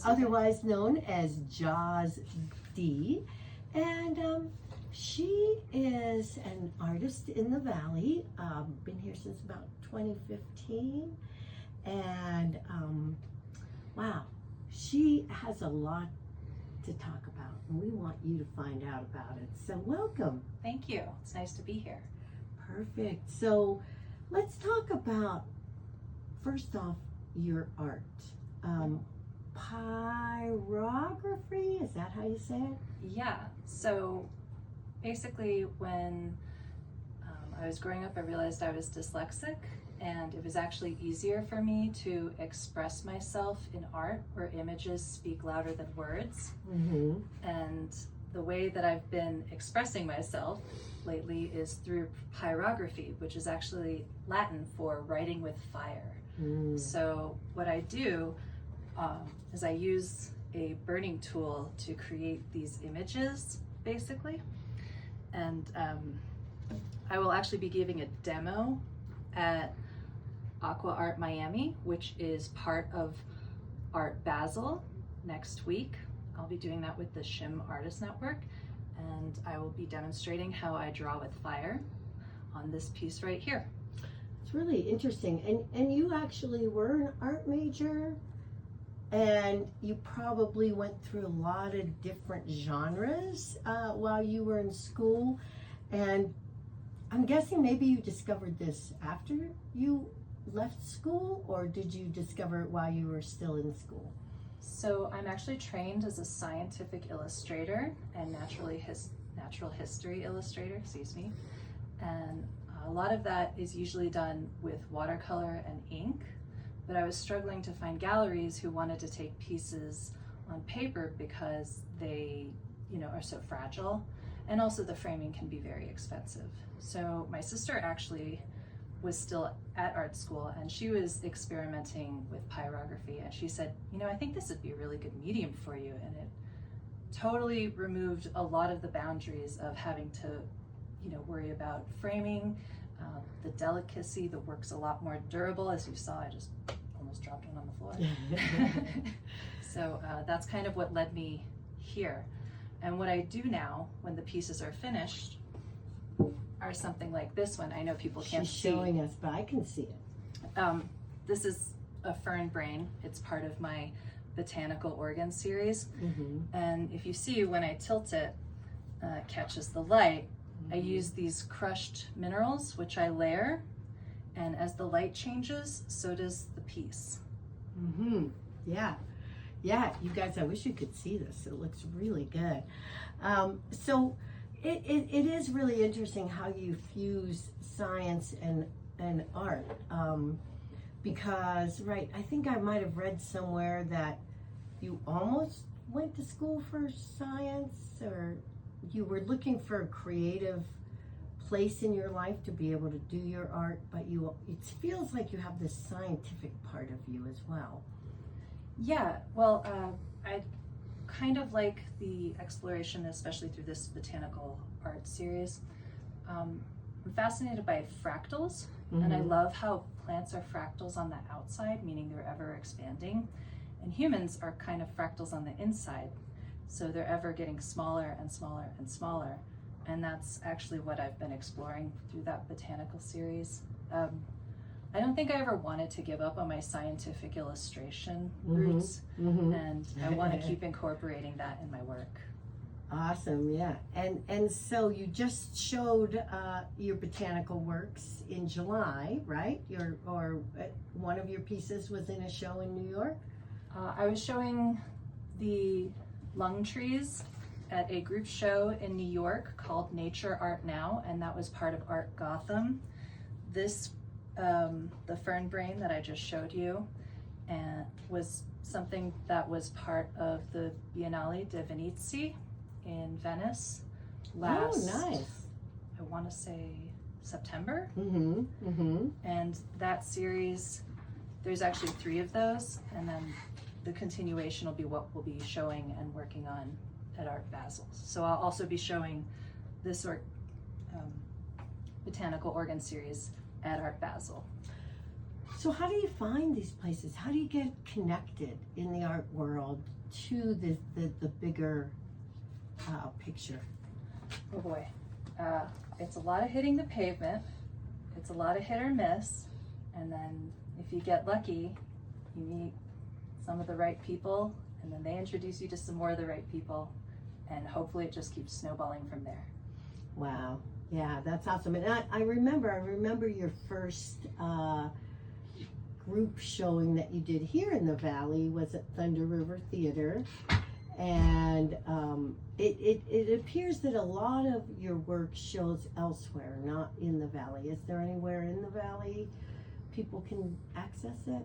otherwise known as Jaws D. And she is an artist in the Valley, been here since about 2015. And wow, she has a lot to talk about, and we want you to find out about it. So welcome. Thank you. It's nice to be here. Perfect. So let's talk about, first off, your art. Pyrography, is that how you say it? Yeah. So basically, when I was growing up, I realized I was dyslexic, and it was actually easier for me to express myself in art where images speak louder than words. Mm-hmm. And the way that I've been expressing myself lately is through pyrography, which is actually Latin for writing with fire. Mm. So what I do is I use a burning tool to create these images, basically. And I will actually be giving a demo at Aqua Art Miami, which is part of Art Basel, next week. I'll be doing that with the Shim Artist Network, and I will be demonstrating how I draw with fire on this piece right here. It's really interesting. And you actually were an art major, and you probably went through a lot of different genres while you were in school. And I'm guessing maybe you discovered this after you left school, or did you discover it while you were still in school? So I'm actually trained as a scientific illustrator and natural history illustrator, and a lot of that is usually done with watercolor and ink, but I was struggling to find galleries who wanted to take pieces on paper because they, are so fragile, and also the framing can be very expensive. So my sister actually was still at art school, and she was experimenting with pyrography, and she said, I think this would be a really good medium for you. And it totally removed a lot of the boundaries of having to worry about framing, the delicacy. The work's a lot more durable. As you saw, I just almost dropped one on the floor. So that's kind of what led me here. And what I do now when the pieces are finished are something like this one. I know people can't see. She's showing us, but I can see it. This is a fern brain. It's part of my botanical organ series. Mm-hmm. And if you see, when I tilt it, it catches the light. Mm-hmm. I use these crushed minerals, which I layer, and as the light changes, so does the piece. Mm-hmm. Yeah, you guys, I wish you could see this. It looks really good. So it is really interesting how you fuse science and art, because, right, I think I might have read somewhere that you almost went to school for science, or you were looking for a creative place in your life to be able to do your art, but it feels like you have this scientific part of you as well. Yeah, well, I kind of like the exploration, especially through this botanical art series. I'm fascinated by fractals, mm-hmm. and I love how plants are fractals on the outside, meaning they're ever expanding, and humans are kind of fractals on the inside, so they're ever getting smaller and smaller and smaller, and that's actually what I've been exploring through that botanical series. I don't think I ever wanted to give up on my scientific illustration roots, mm-hmm. and I want to keep incorporating that in my work. Awesome, yeah. And so you just showed your botanical works in July, right? One of your pieces was in a show in New York? I was showing the lung trees at a group show in New York called Nature Art Now, and that was part of Art Gotham. This the fern brain that I just showed you and was something that was part of the Biennale di Venezia in Venice last, nice. I want to say September. Mm-hmm. Mm-hmm. And that series, there's actually 3 of those, and then the continuation will be what we'll be showing and working on at Art Basel. So I'll also be showing this botanical organ series at Art Basel. So how do you find these places? How do you get connected in the art world to the bigger picture? Oh boy. It's a lot of hitting the pavement. It's a lot of hit or miss. And then if you get lucky, you meet some of the right people, and then they introduce you to some more of the right people. And hopefully it just keeps snowballing from there. Wow. Yeah, that's awesome. And I remember your first group showing that you did here in the Valley was at Thunder River Theater. And it appears that a lot of your work shows elsewhere, not in the Valley. Is there anywhere in the Valley people can access it?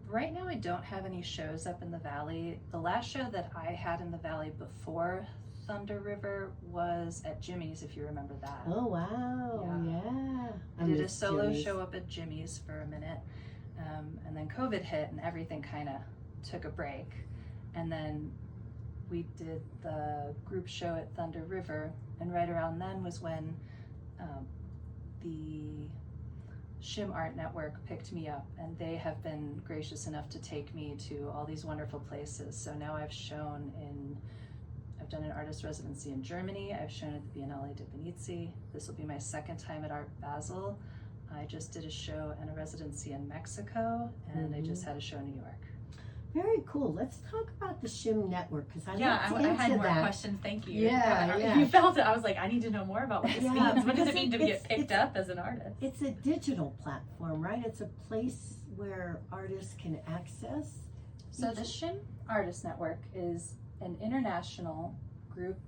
Right now I don't have any shows up in the Valley. The last show that I had in the Valley before Thunder River was at Jimmy's, if you remember that. Oh, wow. Yeah. I did a solo show up at Jimmy's for a minute. And then COVID hit and everything kind of took a break. And then we did the group show at Thunder River. And right around then was when the Shim Art Network picked me up, and they have been gracious enough to take me to all these wonderful places. So now I've done an artist residency in Germany. I've shown at the Biennale di Venezia. This will be my second time at Art Basel. I just did a show and a residency in Mexico, and I just had a show in New York. Very cool. Let's talk about the Shim Network, because I had more questions. Thank you. Yeah. You felt it. I was like, I need to know more about what this means. What does it mean to get picked up as an artist? It's a digital platform, right? It's a place where artists can access. So the Shim Artist Network is an international group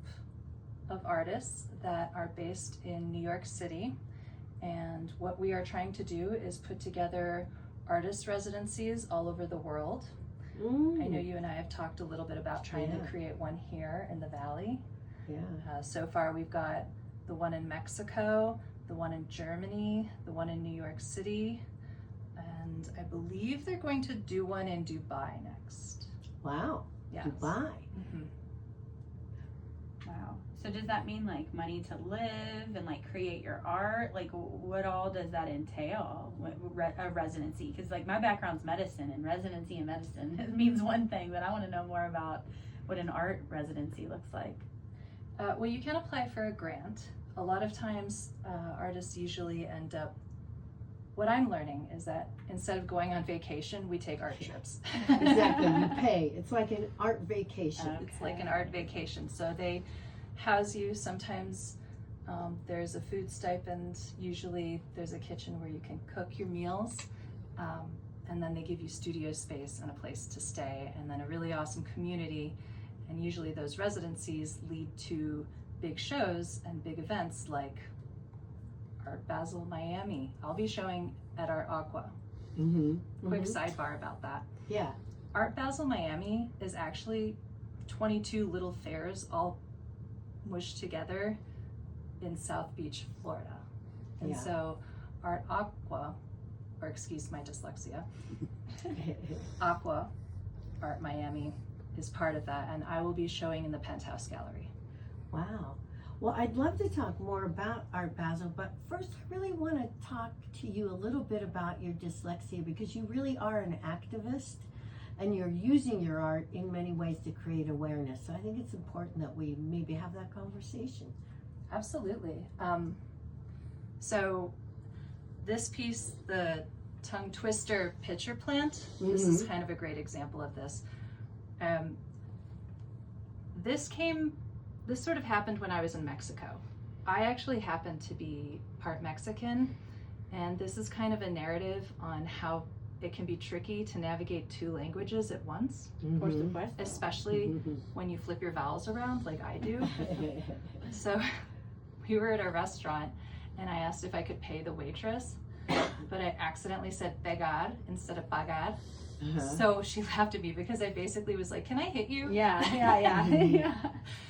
of artists that are based in New York City. And what we are trying to do is put together artist residencies all over the world. I know you and I have talked a little bit about trying to create one here in the Valley. Yeah. So far we've got the one in Mexico, the one in Germany, the one in New York City, and I believe they're going to do one in Dubai next. Wow. Yes. Dubai. Mm-hmm. Wow. So does that mean like money to live and like create your art? Like what all does that entail? A residency? Because like my background's medicine, and residency in medicine it means one thing, but I want to know more about what an art residency looks like. Well, you can apply for a grant. A lot of times artists usually end up, what I'm learning is that instead of going on vacation, we take art trips. Exactly, you pay. It's like an art vacation. Okay. It's like an art vacation. So they house you. Sometimes there's a food stipend. Usually there's a kitchen where you can cook your meals. And then they give you studio space and a place to stay, and then a really awesome community. And usually those residencies lead to big shows and big events like Art Basel Miami. I'll be showing at Art Aqua. Quick sidebar about that. Yeah. Art Basel Miami is actually 22 little fairs all mushed together in South Beach, Florida. And so Art Aqua, or excuse my dyslexia, Aqua Art Miami is part of that, and I will be showing in the Penthouse Gallery. Wow. Well, I'd love to talk more about Art Basel, but first I really want to talk to you a little bit about your dyslexia, because you really are an activist and you're using your art in many ways to create awareness. So I think it's important that we maybe have that conversation. Absolutely. So this piece, the tongue twister pitcher plant, this is kind of a great example of this. This sort of happened when I was in Mexico. I actually happen to be part Mexican, and this is kind of a narrative on how it can be tricky to navigate two languages at once, especially when you flip your vowels around like I do. So we were at a restaurant, and I asked if I could pay the waitress, but I accidentally said pegar instead of pagar. So she laughed at me because I basically was like, "Can I hit you?" Yeah.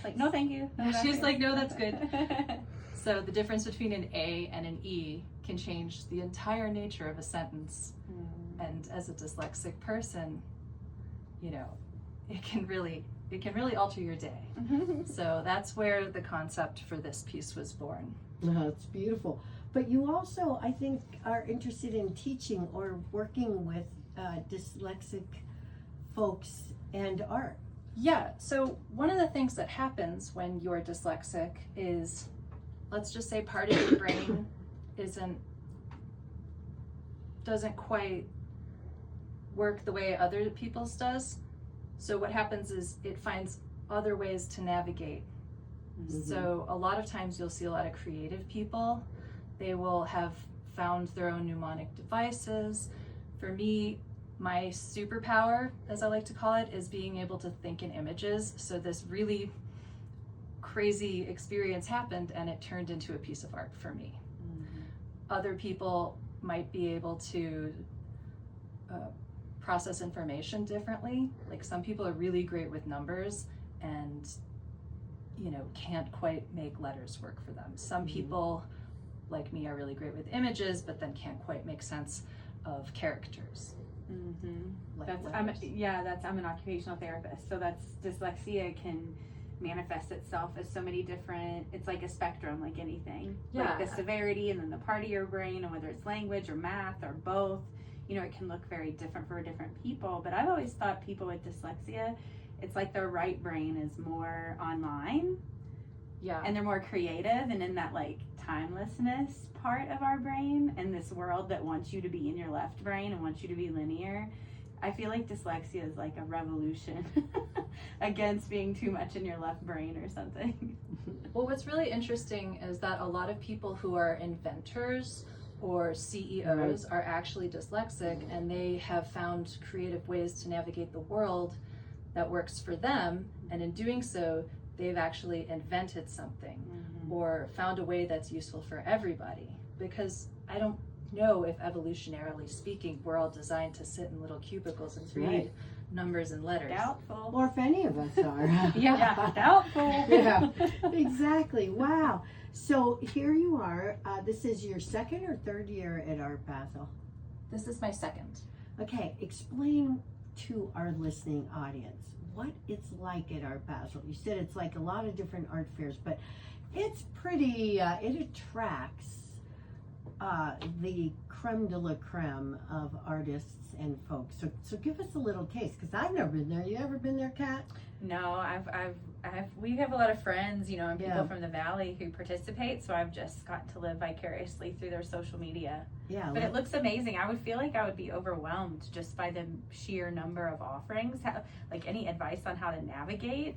Like, no, thank you. No, she's like, "No, that's good." So the difference between an A and an E can change the entire nature of a sentence. And as a dyslexic person, you know, it can really alter your day. So that's where the concept for this piece was born. Oh, it's beautiful. But you also, I think, are interested in teaching or working with dyslexic folks and art. Yeah, so one of the things that happens when you're dyslexic is, let's just say part of your brain doesn't quite work the way other people's does. So what happens is it finds other ways to navigate. So a lot of times you'll see a lot of creative people. They will have found their own mnemonic devices. For me, my superpower, as I like to call it, is being able to think in images. So this really crazy experience happened and it turned into a piece of art for me. Other people might be able to process information differently. Like some people are really great with numbers and can't quite make letters work for them. Some people, like me, are really great with images, but then can't quite make sense of characters. Like I'm an occupational therapist, so that's dyslexia can manifest itself as so many different, it's like a spectrum, like anything. Like the severity and then the part of your brain, and whether it's language or math or both, it can look very different for different people. But I've always thought people with dyslexia, it's like their right brain is more online. Yeah. And they're more creative, and in that like timelessness part of our brain, and this world that wants you to be in your left brain and wants you to be linear. I feel like dyslexia is like a revolution against being too much in your left brain or something. Well, what's really interesting is that a lot of people who are inventors or CEOs are actually dyslexic, and they have found creative ways to navigate the world that works for them, and in doing so, they've actually invented something or found a way that's useful for everybody. Because I don't know if evolutionarily speaking, we're all designed to sit in little cubicles and read numbers and letters. Doubtful. Or if any of us are. Yeah, doubtful. Yeah, exactly. Wow. So here you are. This is your second or third year at Art Basel. This is my second. Okay, explain to our listening audience what it's like at Art Basel. You said it's like a lot of different art fairs, but it's pretty, it attracts the creme de la creme of artists and folks. So give us a little taste, because I've never been there. You ever been there, Kat? No, we have a lot of friends, and people from the Valley who participate, so I've just gotten to live vicariously through their social media. Yeah. But it looks amazing. I would feel like I would be overwhelmed just by the sheer number of offerings. Any advice on how to navigate?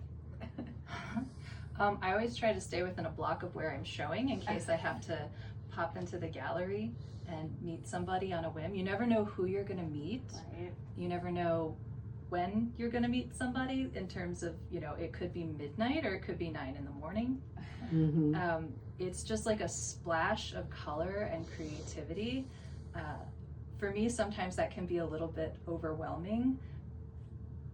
I always try to stay within a block of where I'm showing in case I have to pop into the gallery and meet somebody on a whim. You never know who you're going to meet. Right. You never know when you're going to meet somebody, in terms of, it could be midnight or it could be 9 a.m. It's just like a splash of color and creativity. For me, sometimes that can be a little bit overwhelming,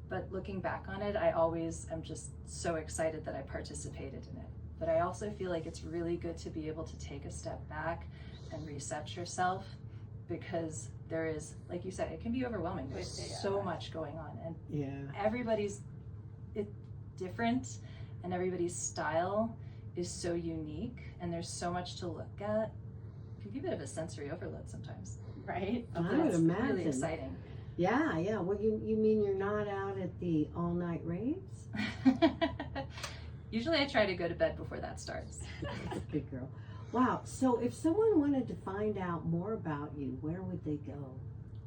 but looking back on it, I always am just so excited that I participated in it. But I also feel like it's really good to be able to take a step back and reset yourself, because there is, like you said, it can be overwhelming. There's so much going on, and everybody's different, and everybody's style is so unique, and there's so much to look at. It can be a bit of a sensory overload sometimes. Right? I would imagine. Really exciting. Yeah. Well, you mean you're not out at the all-night raves? Usually I try to go to bed before that starts. Good girl. Wow. So if someone wanted to find out more about you, where would they go?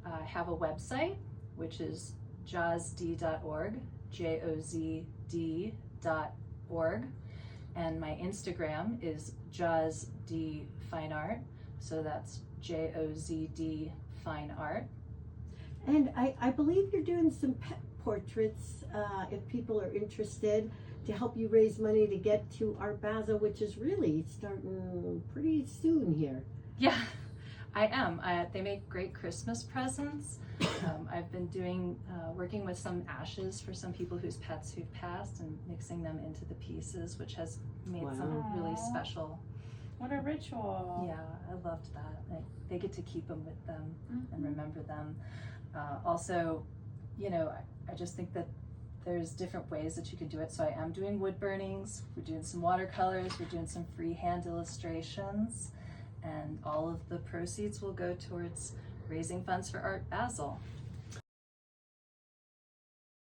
I have a website, which is jozd.org, JOZD.org. And my Instagram is JozD Fine Art. So that's JOZD Fine Art. And I believe you're doing some pet portraits, if people are interested, to help you raise money to get to Art Basel, which is really starting pretty soon here. Yeah, I am. They make great Christmas presents. I've been working with some ashes for some people whose pets who've passed, and mixing them into the pieces, which has made some really special. What a ritual. Yeah, I loved that. They get to keep them with them and remember them. Also, I just think that there's different ways that you can do it. So I am doing wood burnings, we're doing some watercolors, we're doing some freehand illustrations, and all of the proceeds will go towards raising funds for Art Basel.